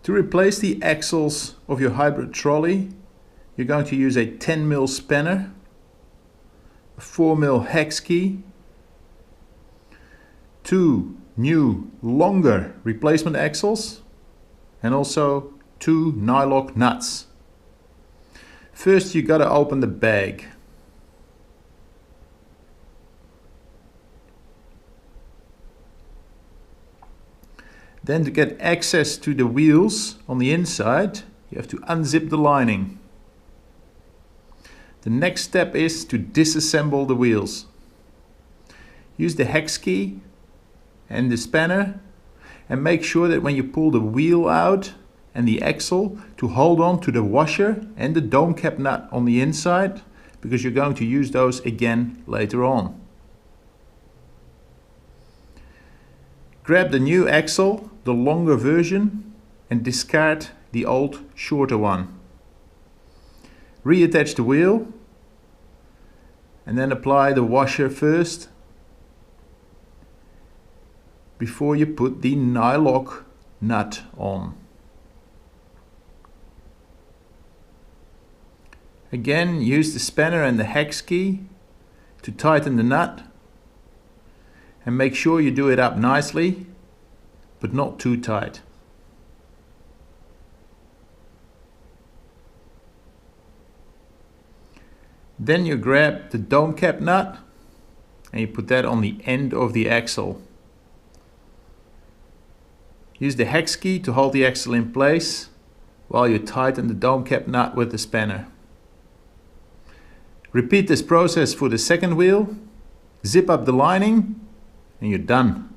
To replace the axles of your hybrid trolley, you're going to use a 10mm spanner, a 4mm hex key, 2 new longer replacement axles, and also 2 nylock nuts. First you gotta open the bag. Then to get access to the wheels on the inside, you have to unzip the lining. The next step is to disassemble the wheels. Use the hex key and the spanner and make sure that when you pull the wheel out and the axle to hold on to the washer and the dome cap nut on the inside, because you're going to use those again later on. Grab the new axle, the longer version, and discard the old shorter one. Reattach the wheel and then apply the washer first before you put the nylock nut on. Again, use the spanner and the hex key to tighten the nut, and make sure you do it up nicely but not too tight. Then you grab the dome cap nut and you put that on the end of the axle. Use the hex key to hold the axle in place while you tighten the dome cap nut with the spanner. Repeat this process for the second wheel, zip up the lining, and you're done.